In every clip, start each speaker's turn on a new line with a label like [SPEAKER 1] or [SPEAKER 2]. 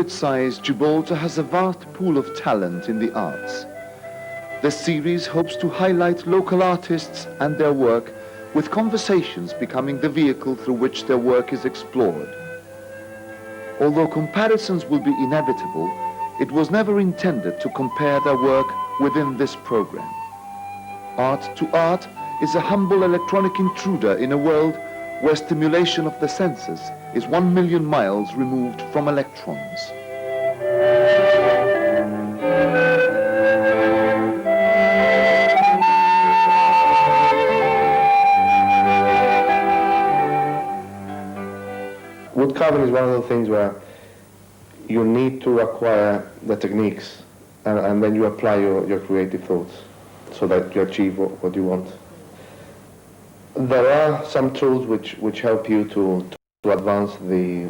[SPEAKER 1] its size, Gibraltar has a vast pool of talent in the arts. This series hopes to highlight local artists and their work, with conversations becoming the vehicle through which their work is explored. Although comparisons will be inevitable, it was never intended to compare their work within this program. Art to Art is a humble electronic intruder in a world where stimulation of the senses is 1 million miles removed from electrons.
[SPEAKER 2] Wood carving is one of those things where you need to acquire the techniques and then you apply your creative thoughts so that you achieve what you want. There are some tools which help you to advance the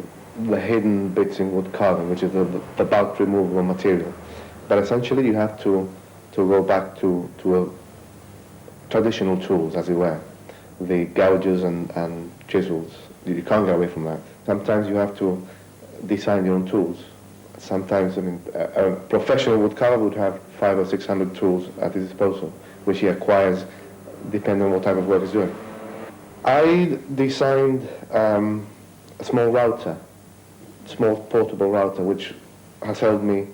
[SPEAKER 2] hidden bits in wood carving, which is the bulk removable material. But essentially you have to go back to traditional tools, as it were, the gouges and chisels. You can't get away from that. Sometimes you have to design your own tools. Sometimes, I mean, a professional woodcarver would have 500 or 600 tools at his disposal, which he acquires depending on what type of work he's doing. I designed a small router, small portable router, which has helped me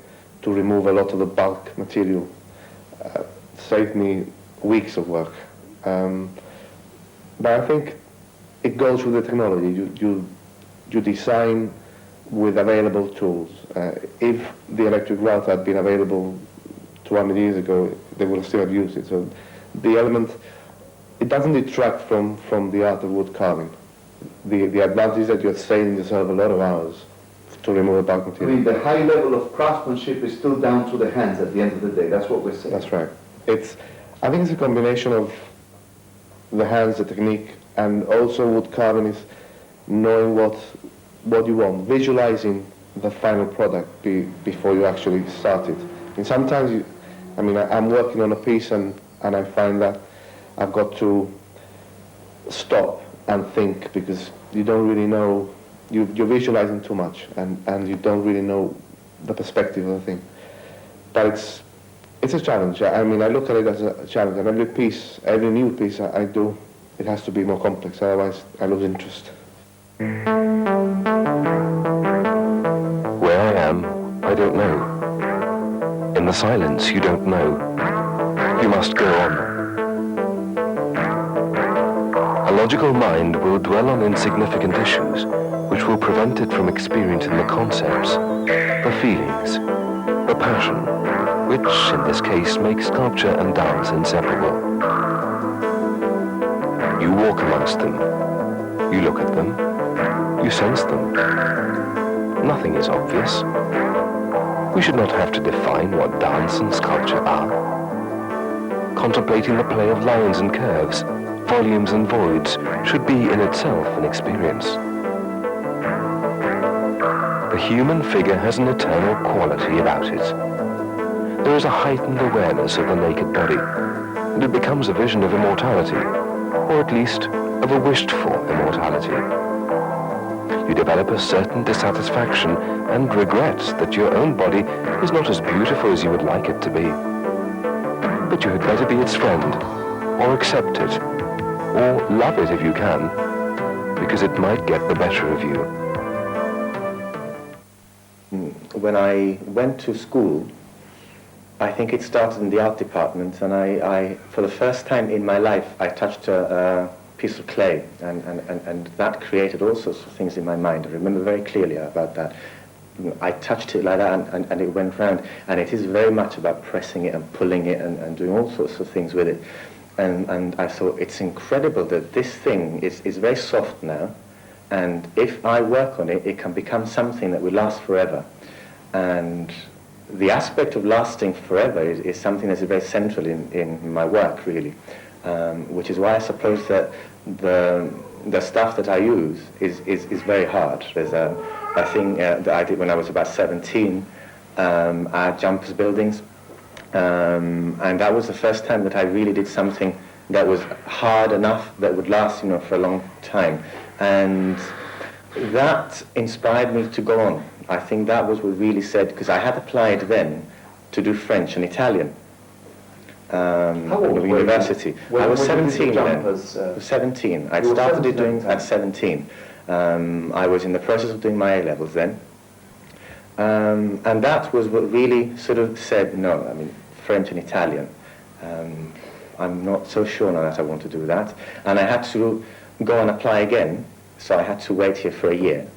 [SPEAKER 2] to remove a lot of the bulk material, saved me weeks of work. But I think it goes with the technology. You design with available tools. If the electric router had been available 200 years ago, they would have still have used it. So the element, it doesn't detract from the art of wood carving. The advantage is that you're saving yourself a lot of hours to remove a bulk material.
[SPEAKER 1] I mean, the high level of craftsmanship is still down to the hands at the end of the day. That's what we're saying.
[SPEAKER 2] That's right. I think it's a combination of the hands, the technique, and also wood carving is knowing what you want, visualizing the final product before you actually start it. And sometimes I'm working on a piece and I find that I've got to stop and think because you don't really know, you're visualizing too much and you don't really know the perspective of the thing. But it's a challenge. I mean, I look at it as a challenge, and every new piece I do, it has to be more complex, otherwise I lose interest.
[SPEAKER 3] Where I am, I don't know. In the silence, you don't know. You must go on. A logical mind will dwell on insignificant issues, which will prevent it from experiencing the concepts, the feelings, the passion, which in this case makes sculpture and dance inseparable. You walk amongst them, you look at them, you sense them. Nothing is obvious. We should not have to define what dance and sculpture are. Contemplating the play of lines and curves, volumes and voids should be in itself an experience. The human figure has an eternal quality about it. There is a heightened awareness of the naked body, and it becomes a vision of immortality, or at least of a wished-for immortality. You develop a certain dissatisfaction and regret that your own body is not as beautiful as you would like it to be. But you had better be its friend, or accept it, or love it if you can, because it might get the better of you.
[SPEAKER 4] When I went to school, I think it started in the art department, and I for the first time in my life, I touched a piece of clay, and that created all sorts of things in my mind. I remember very clearly about that. I touched it like that, and it went round, and it is very much about pressing it and pulling it and doing all sorts of things with it. And I thought, it's incredible that this thing is very soft now, and if I work on it, it can become something that will last forever. And the aspect of lasting forever is something that's very central in my work, really. Which is why I suppose that the stuff that I use is very hard. There's a thing that I did when I was about 17. I had jumpers buildings, and that was the first time that I really did something that was hard enough that would last, for a long time. And that inspired me to go on. I think that was what really said, because I had applied then to do French and Italian.
[SPEAKER 2] How old were you?
[SPEAKER 4] University. I was 17 then.
[SPEAKER 2] As,
[SPEAKER 4] 17. I
[SPEAKER 2] you were
[SPEAKER 4] started
[SPEAKER 2] 17
[SPEAKER 4] doing
[SPEAKER 2] at
[SPEAKER 4] at 17. I was in the process of doing my A-levels then. And that was what really sort of said, no, I mean, French and Italian. I'm not so sure now that I want to do that. And I had to go and apply again, so I had to wait here for a year,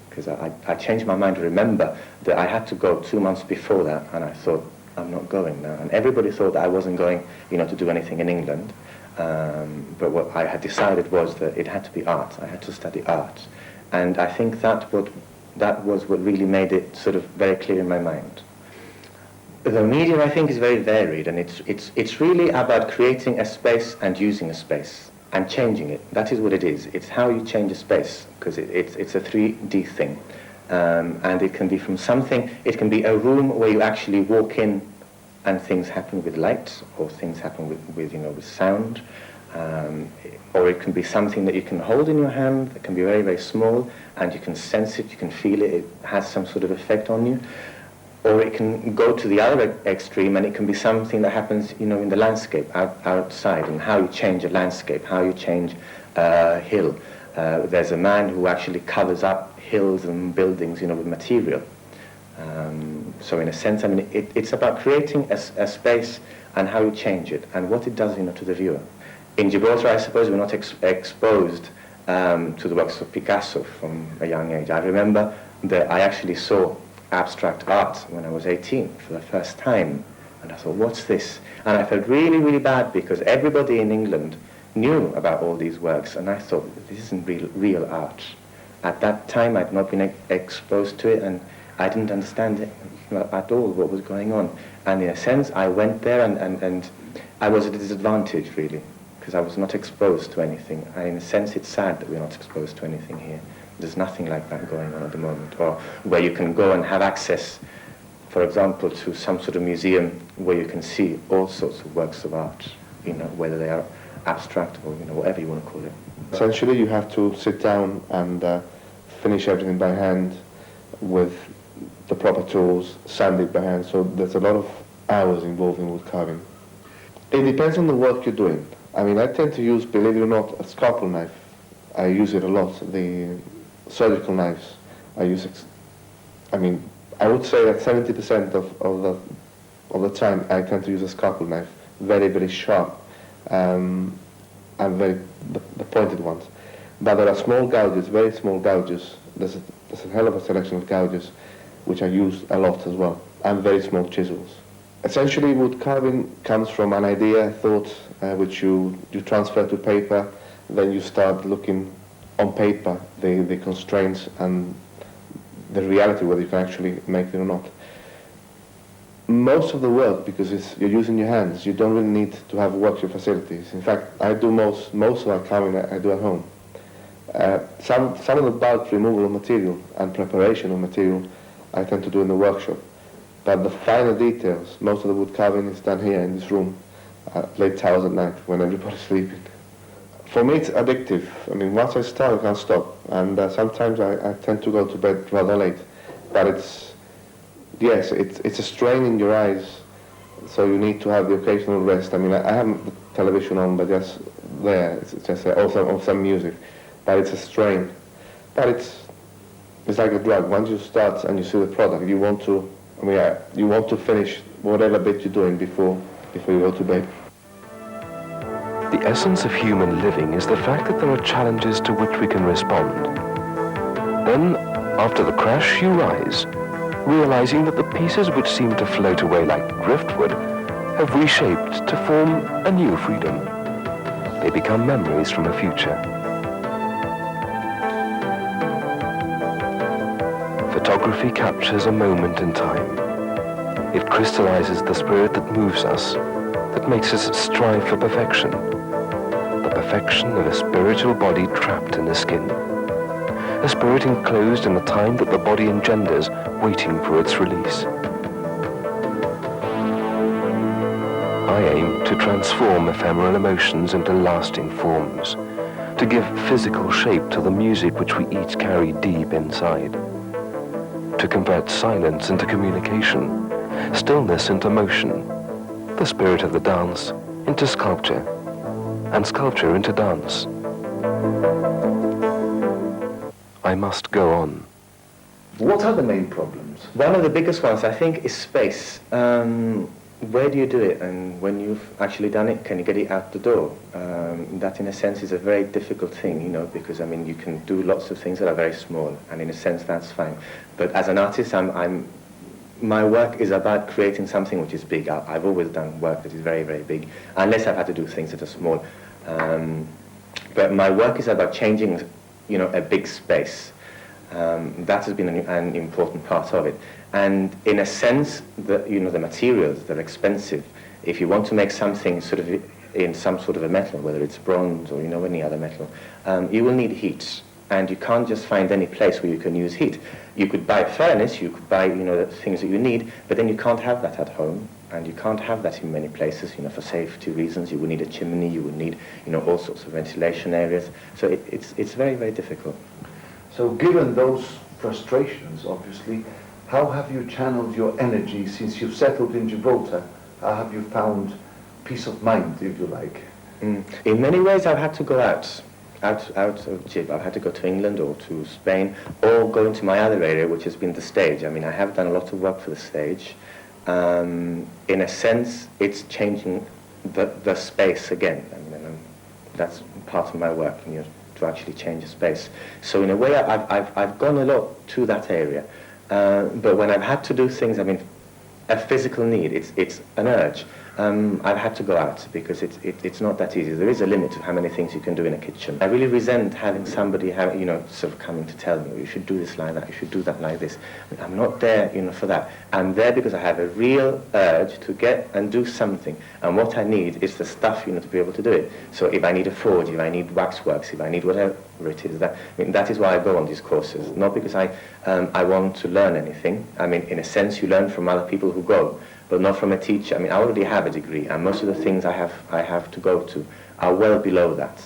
[SPEAKER 4] because I changed my mind to remember that I had to go 2 months before that, and I thought, I'm not going now. And everybody thought that I wasn't going, to do anything in England. But what I had decided was that it had to be art. I had to study art. And I think that was what really made it sort of very clear in my mind. The medium, I think, is very varied, and it's really about creating a space and using a space and changing it. That is what it is. It's how you change a space, because it's a 3D thing. And it can be from something, it can be a room where you actually walk in and things happen with light, or things happen with sound. Or it can be something that you can hold in your hand, that can be very, very small, and you can sense it, you can feel it, it has some sort of effect on you. Or it can go to the other extreme, and it can be something that happens, in the landscape, outside, and how you change a landscape, how you change a hill. There's a man who actually covers up hills and buildings, with material. So in a sense, I mean, it's about creating a space and how you change it, and what it does, to the viewer. In Gibraltar, I suppose we're not exposed to the works of Picasso from a young age. I remember that I actually saw abstract art when I was 18 for the first time, and I thought, what's this? And I felt really, really bad, because everybody in England knew about all these works, and I thought, this isn't real art. At that time, I'd not been exposed to it, and I didn't understand it at all, what was going on. And in a sense, I went there, and I was at a disadvantage, really, because I was not exposed to anything. And in a sense, it's sad that we're not exposed to anything here. There's nothing like that going on at the moment, or where you can go and have access, for example, to some sort of museum where you can see all sorts of works of art, whether they are abstract or, whatever you want to call it.
[SPEAKER 2] Essentially, you have to sit down and finish everything by hand with the proper tools, sand it by hand, so there's a lot of hours involved in wood carving. It depends on the work you're doing. I mean, I tend to use, believe it or not, a scalpel knife. I use it a lot. The surgical knives, I use I would say that 70% of the time I tend to use a scalpel knife, very, very sharp, and the pointed ones. But there are small gouges, very small gouges. There's a hell of a selection of gouges, which I use a lot as well, and very small chisels. Essentially, wood carving comes from an idea, a thought, which you transfer to paper, then you start looking on paper, the constraints and the reality, whether you can actually make it or not. Most of the work, because you're using your hands, you don't really need to have workshop facilities. In fact, I do most of our carving I do at home. Some of the bulk removal of material and preparation of material I tend to do in the workshop. But the finer details, most of the wood carving is done here in this room, late hours at night when everybody's sleeping. For me, it's addictive. I mean, once I start, I can't stop. And sometimes I tend to go to bed rather late. But it's a strain in your eyes, so you need to have the occasional rest. I mean, I have the television on, but just there, it's just also some music. But it's a strain. But it's like a drug. Once you start and you see the product, you want to finish whatever bit you're doing before you go to bed.
[SPEAKER 3] The essence of human living is the fact that there are challenges to which we can respond. Then, after the crash, you rise, realizing that the pieces which seem to float away like driftwood have reshaped to form a new freedom. They become memories from a future. Photography captures a moment in time. It crystallizes the spirit that moves us, that makes us strive for perfection. The perfection of a spiritual body trapped in the skin. A spirit enclosed in the time that the body engenders, waiting for its release. I aim to transform ephemeral emotions into lasting forms, to give physical shape to the music which we each carry deep inside, to convert silence into communication, stillness into motion, the spirit of the dance into sculpture, and sculpture into dance. I must go on.
[SPEAKER 1] What are the main problems?
[SPEAKER 4] One of the biggest ones, I think, is space. Where do you do it? And when you've actually done it, can you get it out the door? That, in a sense, is a very difficult thing, you know, because, I mean, you can do lots of things that are very small, and in a sense, that's fine. But as an artist, my work is about creating something which is big. I've always done work that is very, very big, unless I've had to do things that are small. But my work is about changing, you know, a big space. That has been an important part of it. And in a sense, you know, the materials, they're expensive. If you want to make something sort of in some sort of a metal, whether it's bronze or, you know, any other metal, you will need heat. And you can't just find any place where you can use heat. You could buy a furnace, you could buy, you know, the things that you need, but then you can't have that at home. And you can't have that in many places, you know, for safety reasons. You would need a chimney, you would need, you know, all sorts of ventilation areas. So it's very, very difficult.
[SPEAKER 1] So given those frustrations, obviously, how have you channeled your energy since you've settled in Gibraltar? How have you found peace of mind, if you like?
[SPEAKER 4] In many ways, I've had to go out of Gib. I've had to go to England or to Spain or go into my other area, which has been the stage. I mean, I have done a lot of work for the stage. In a sense, it's changing the space again. I mean, that's part of my work, you know, to actually change the space. So in a way, I've gone a lot to that area. But when I've had to do things, I mean, a physical need, it's an urge. I've had to go out because it's not that easy. There is a limit to how many things you can do in a kitchen. I really resent having somebody, you know, sort of coming to tell me, oh, you should do this like that, you should do that like this. I'm not there, you know, for that. I'm there because I have a real urge to get and do something. And what I need is the stuff, you know, to be able to do it. So if I need a forge, if I need waxworks, if I need whatever it is, that is why I go on these courses. Not because I want to learn anything. I mean, in a sense, you learn from other people who go, but not from a teacher. I mean, I already have a degree, and most of the things I have to go to are well below that.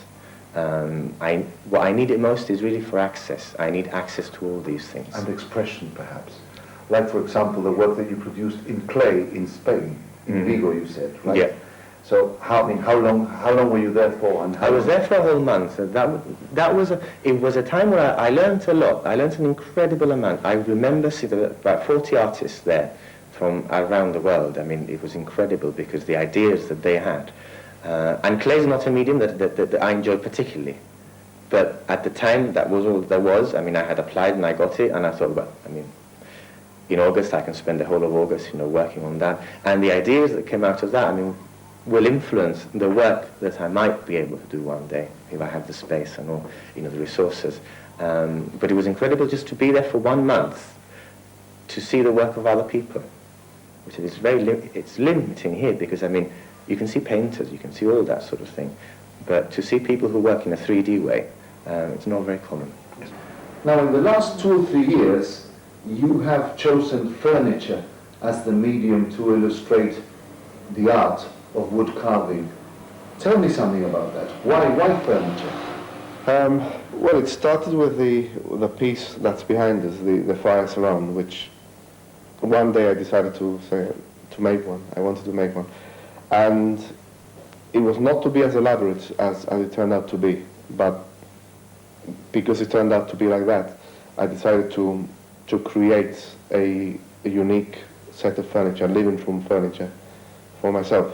[SPEAKER 4] What I need it most is really for access. I need access to all these things.
[SPEAKER 1] And expression, perhaps. Like, for example, the work that you produced in clay in Spain, in Vigo, you said, right?
[SPEAKER 4] Yeah.
[SPEAKER 1] So, how long were you there for? And
[SPEAKER 4] I was there for a whole month. It was a time where I learned a lot. I learned an incredible amount. I remember seeing about 40 artists there from around the world. I mean, it was incredible because the ideas that they had. And clay is not a medium that I enjoy particularly. But at the time, that was all there was. I mean, I had applied and I got it, and I thought, well, I mean, in August, I can spend the whole of August, you know, working on that. And the ideas that came out of that, I mean, will influence the work that I might be able to do one day if I have the space and all, you know, the resources. But it was incredible just to be there for 1 month to see the work of other people, which is it's limiting here because, I mean, you can see painters, you can see all that sort of thing, but to see people who work in a 3D way, it's not very common.
[SPEAKER 1] Now, in the last 2 or 3 years, you have chosen furniture as the medium to illustrate the art of wood carving. Tell me something about that. Why furniture?
[SPEAKER 2] Well, it started with the piece that's behind us, the fire surround, which one day I decided to make one. I wanted to make one. And it was not to be as elaborate as it turned out to be, but because it turned out to be like that, I decided to create a unique set of furniture, living room furniture, for myself.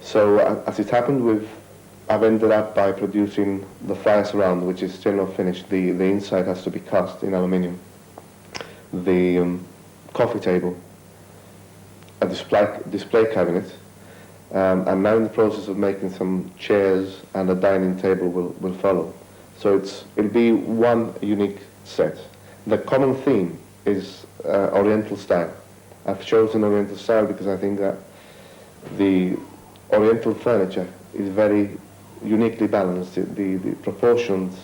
[SPEAKER 2] So as it happened, I've ended up by producing the fire surround, which is still not finished. The inside has to be cast in aluminium. The coffee table, a display cabinet, and now in the process of making some chairs, and a dining table will follow. So it'll be one unique set. The common theme is Oriental style. I've chosen Oriental style because I think that the Oriental furniture is very uniquely balanced. The proportions,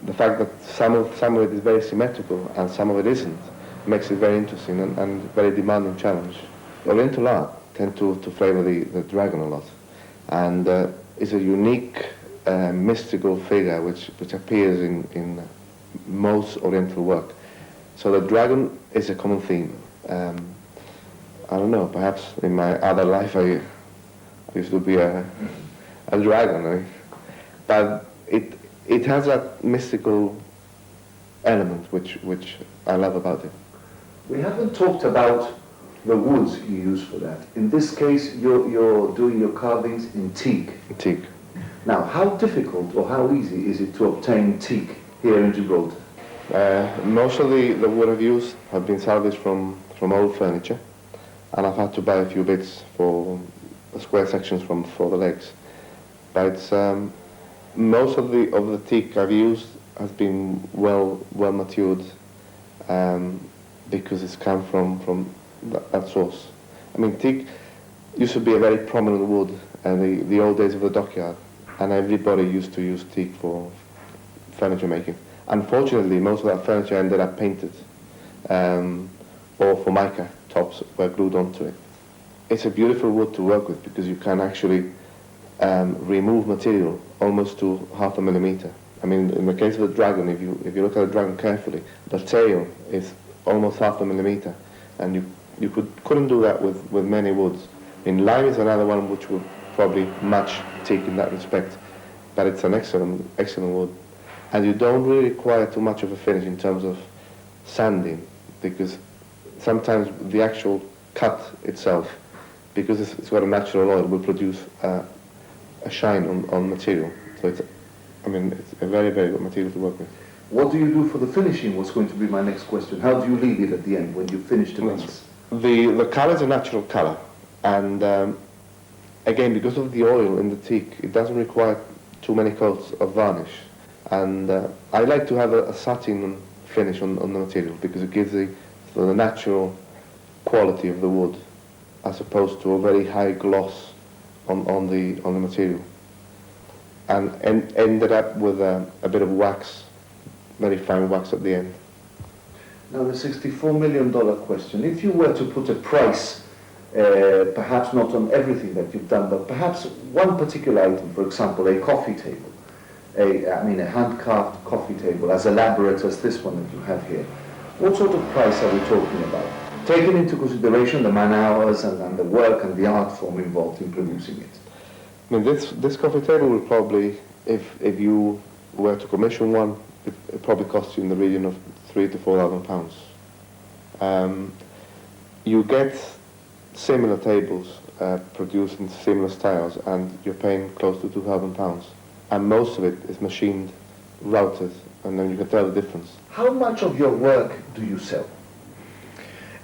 [SPEAKER 2] the fact that some of it is very symmetrical and some of it isn't, makes it very interesting and very demanding challenge. Oriental art tend to flavor the dragon a lot, and is a unique mystical figure which appears in most Oriental work. So the dragon is a common theme. I don't know, perhaps in my other life I used to be a dragon, but it has that mystical element which I love about it.
[SPEAKER 1] We haven't talked about the woods you use for that. In this case, you're doing your carvings in teak.
[SPEAKER 2] Teak.
[SPEAKER 1] Now, how difficult or how easy is it to obtain teak here in Gibraltar?
[SPEAKER 2] Most of the wood I've used have been salvaged from old furniture, and I've had to buy a few bits for square sections for the legs. But it's, most of the teak I've used has been well matured, because it's come from that source. I mean, teak used to be a very prominent wood in the old days of the dockyard, and everybody used to use teak for furniture making. Unfortunately, most of that furniture ended up painted, or formica tops were glued onto it. It's a beautiful wood to work with because you can actually remove material almost to 0.5 millimeter. I mean, in the case of the dragon, if you look at the dragon carefully, the tail is almost 0.5 millimeter, and you couldn't do that with many woods. I mean, lime is another one which would probably match teak in that respect, but it's an excellent wood, and you don't really require too much of a finish in terms of sanding, because sometimes the actual cut itself, because it's got a natural oil, will produce a shine on material. So it's a very, very good material to work with.
[SPEAKER 1] What do you do for the finishing? Was going to be my next question. How do you leave it at the end when you finish the piece?
[SPEAKER 2] The color is a natural color, and again, because of the oil in the teak, it doesn't require too many coats of varnish. And I like to have a satin finish on the material because it gives the natural quality of the wood, as opposed to a very high gloss on the material. And ended up with a bit of wax, very fine wax at the end.
[SPEAKER 1] Now the $64 million question. If you were to put a price, perhaps not on everything that you've done, but perhaps one particular item, for example, a coffee table, a hand-carved coffee table, as elaborate as this one that you have here, what sort of price are we talking about? Taking into consideration the man hours and the work and the art form involved in producing it.
[SPEAKER 2] I mean, this coffee table will probably, if you were to commission one, it probably costs you in the region of £3,000 to £4,000. You get similar tables produced in similar styles, and you're paying close to £2,000. And most of it is machined, routed, and then you can tell the difference.
[SPEAKER 1] How much of your work do you sell?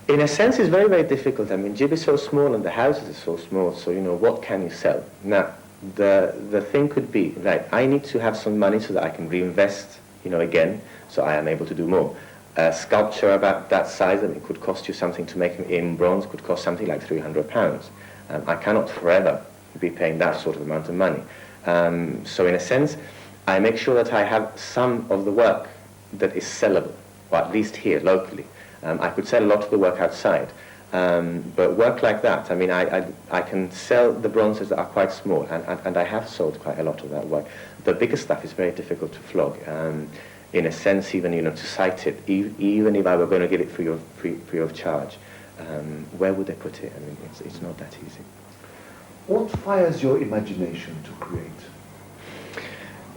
[SPEAKER 4] In a sense, it's very, very difficult. I mean, Gib is so small and the houses are so small, so, what can you sell? Now, the thing could be, right, I need to have some money so that I can reinvest, again, so I am able to do more. A sculpture about that size, it could cost you something to make in bronze, could cost something like £300. I cannot forever be paying that sort of amount of money. So in a sense, I make sure that I have some of the work that is sellable, or at least here, locally. I could sell a lot of the work outside, but work like that, I mean, I can sell the bronzes that are quite small, and I have sold quite a lot of that work. The bigger stuff is very difficult to flog. In a sense, even to cite it, even if I were going to give it free of charge, where would I put it? I mean, it's not that easy.
[SPEAKER 1] What fires your imagination to create?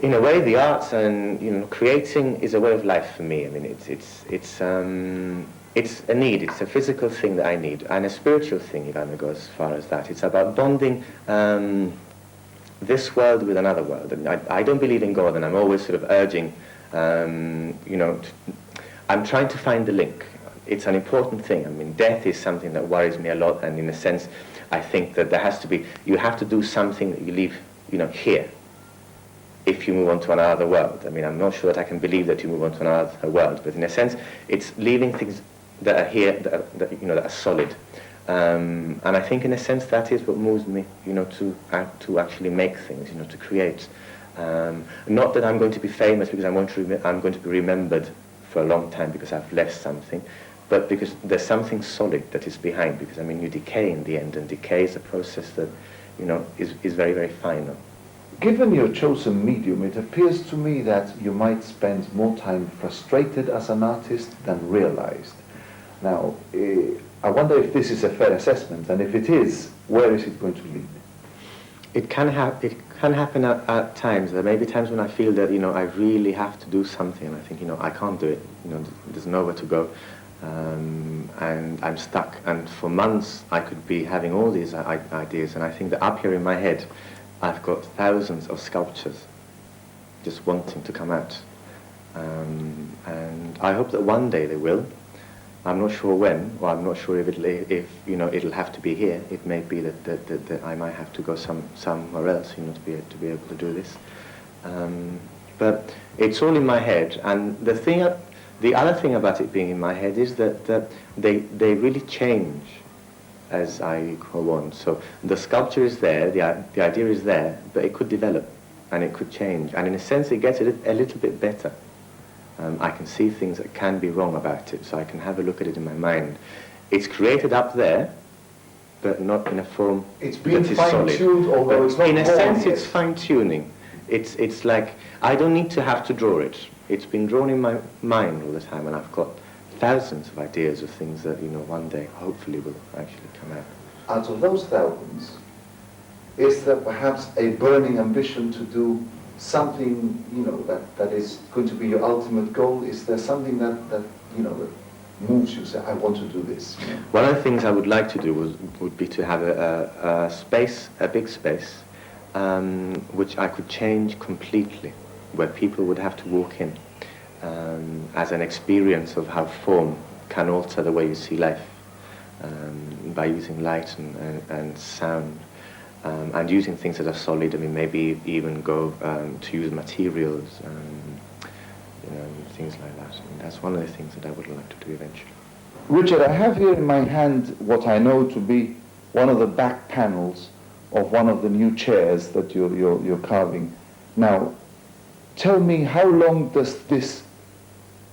[SPEAKER 4] In a way, the arts and creating is a way of life for me. I mean, it's a need. It's a physical thing that I need, and a spiritual thing, if I may go as far as that. It's about bonding this world with another world. And I don't believe in God, and I'm always sort of urging, I'm trying to find the link. It's an important thing. I mean, death is something that worries me a lot, and in a sense, I think that you have to do something that you leave, here, if you move on to another world. I mean, I'm not sure that I can believe that you move on to another world, but in a sense, it's leaving things that are here, that are solid. And I think, in a sense, that is what moves me, to actually make things, to create. Not that I'm going to be famous because I'm going to be remembered for a long time because I've left something, but because there's something solid that is behind. Because you decay in the end, and decay is a process that, is very, very final.
[SPEAKER 1] Given your chosen medium, it appears to me that you might spend more time frustrated as an artist than realized. Now, I wonder if this is a fair assessment, and if it is, where is it going to lead?
[SPEAKER 4] It can happen at times. There may be times when I feel that, I really have to do something, and I think, I can't do it. There's nowhere to go, and I'm stuck. And for months, I could be having all these ideas, and I think that up here in my head, I've got thousands of sculptures just wanting to come out. And I hope that one day they will. I'm not sure when, or I'm not sure if it'll have to be here. It may be that I might have to go somewhere else, to be able to do this. But it's all in my head, and the other thing about it being in my head is that they really change as I go on. So the sculpture is there, the idea is there, but it could develop and it could change. And in a sense, it gets a little bit better. I can see things that can be wrong about it, so I can have a look at it in my mind. It's created up there, but not in a form
[SPEAKER 1] It's being
[SPEAKER 4] that is solid.
[SPEAKER 1] fine-tuned, although it's not
[SPEAKER 4] in a
[SPEAKER 1] born
[SPEAKER 4] sense,
[SPEAKER 1] yet.
[SPEAKER 4] it's fine-tuning. It's like, I don't need to have to draw it. It's been drawn in my mind all the time, and I've got thousands of ideas of things that, one day, hopefully, will actually come out.
[SPEAKER 1] Out of those thousands, is there perhaps a burning ambition to do something, that is going to be your ultimate goal? Is there something that moves you, say, I want to do this?
[SPEAKER 4] One of the things I would like to do would be to have a big space, which I could change completely, where people would have to walk in as an experience of how form can alter the way you see life, by using light and sound, and using things that are solid. I mean, maybe even go to use materials, things like that. And that's one of the things that I would like to do eventually.
[SPEAKER 1] Richard, I have here in my hand what I know to be one of the back panels of one of the new chairs that you're carving. Now, tell me, how long does this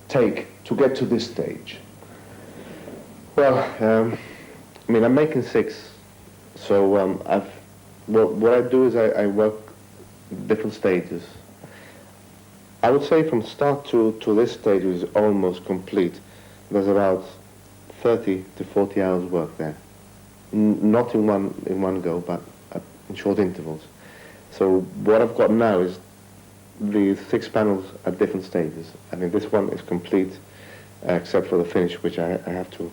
[SPEAKER 1] take to get to this stage?
[SPEAKER 2] Well, I'm making 6, so what I do is I work different stages. I would say from start to this stage, which is almost complete, there's about 30 to 40 hours work there. Not in one go, but in short intervals. So what I've got now is the 6 panels at different stages. I mean, this one is complete, except for the finish, which I have to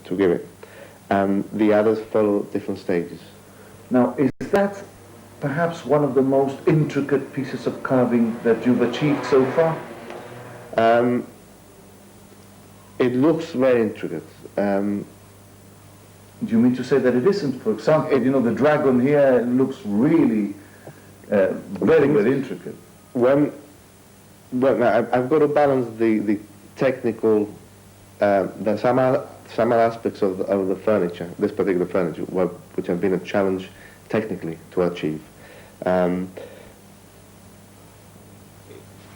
[SPEAKER 2] give it. And the others follow different stages.
[SPEAKER 1] Now, is that perhaps one of the most intricate pieces of carving that you've achieved so far?
[SPEAKER 2] It looks very intricate.
[SPEAKER 1] Do you mean to say that it isn't? For example, the dragon here looks really very, very intricate.
[SPEAKER 2] I've got to balance the technical, some aspects of the furniture, this particular furniture, which have been a challenge technically to achieve.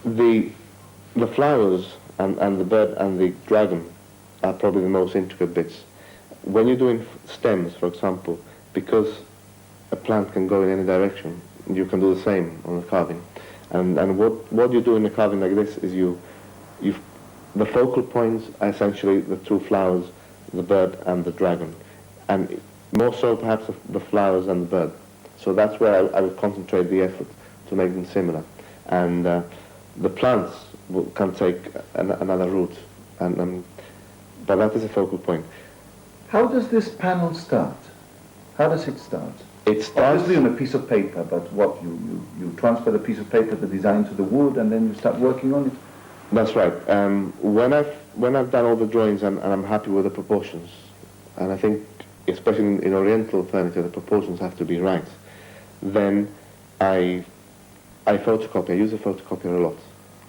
[SPEAKER 2] The flowers and the bird and the dragon are probably the most intricate bits. When you're doing stems, for example, because a plant can go in any direction, you can do the same on the carving. And what you do in a carving like this is the focal points are essentially the 2 flowers, the bird and the dragon, and more so perhaps the flowers and the bird. So that's where I would concentrate the effort to make them similar. And the plants can take another route, but that is a focal point.
[SPEAKER 1] How does this panel start? How does it start?
[SPEAKER 2] It starts
[SPEAKER 1] Obviously on a piece of paper, but what, you transfer the piece of paper, the design to the wood, and then you start working on it?
[SPEAKER 2] That's right. When I've done all the drawings and I'm happy with the proportions, and I think especially in Oriental furniture the proportions have to be right, then I photocopy. I use a photocopier a lot.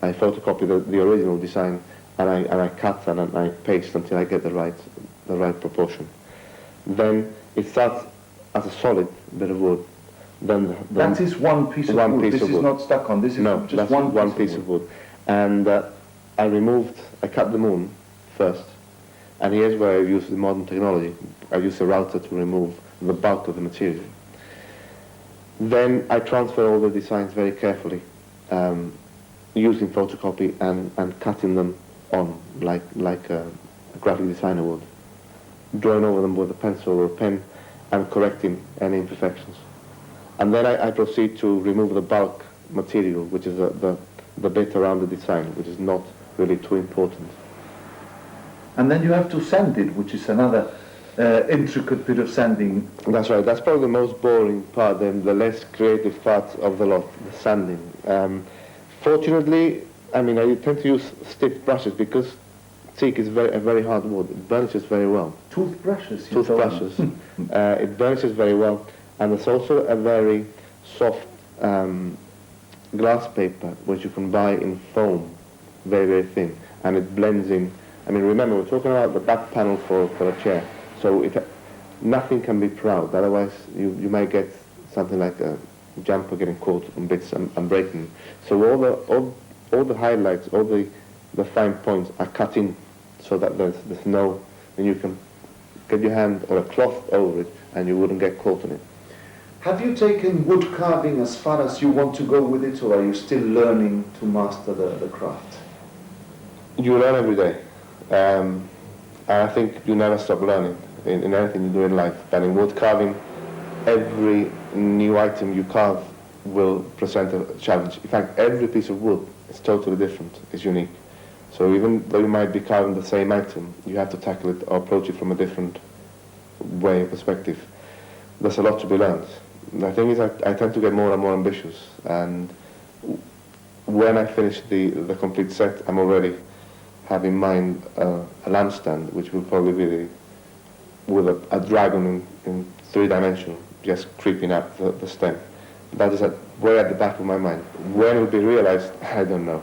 [SPEAKER 2] I photocopy the original design and I cut and I paste until I get the right proportion. Then it starts as a solid bit of wood. Then
[SPEAKER 1] that is one piece of wood. This is not stuck on. This is
[SPEAKER 2] no,
[SPEAKER 1] just
[SPEAKER 2] that's one piece of wood. And I cut the moon first, and here's where I use the modern technology. I use a router to remove the bulk of the material. Then I transfer all the designs very carefully, using photocopy and cutting them on like a graphic designer would, drawing over them with a pencil or a pen and correcting any imperfections. And then I proceed to remove the bulk material, which is the bit around the design, which is not really too important.
[SPEAKER 1] And then you have to sand it, which is another intricate bit of sanding.
[SPEAKER 2] That's right. That's probably the most boring part, and the less creative part of the lot, the sanding. Fortunately, I mean, I tend to use stiff brushes because teak is a very hard wood. It burnishes very well.
[SPEAKER 1] Toothbrushes? You told me.
[SPEAKER 2] Toothbrushes. It burnishes very well, and there's also a very soft glass paper which you can buy in foam, very, very thin, and it blends in. I mean, remember, we're talking about the back panel for a chair, so nothing can be proud, otherwise you might get something like a jumper getting caught on bits and breaking. So all the highlights, all the fine points are cut in so that there's no, and you can get your hand or a cloth over it and you wouldn't get caught in it.
[SPEAKER 1] Have you taken wood carving as far as you want to go with it, or are you still learning to master the craft?
[SPEAKER 2] You learn every day. And I think you never stop learning in anything you do in life. But in wood carving, every new item you carve will present a challenge. In fact, every piece of wood is totally different, is unique. So even though you might be carving the same item, you have to tackle it or approach it from a different way, perspective. There's a lot to be learned. The thing is, I tend to get more and more ambitious, and when I finish the complete set, I'm already have in mind a lampstand, which will probably be with a dragon in 3-dimensional, just creeping up the stem. That is way at the back of my mind. When it will be realized, I don't know.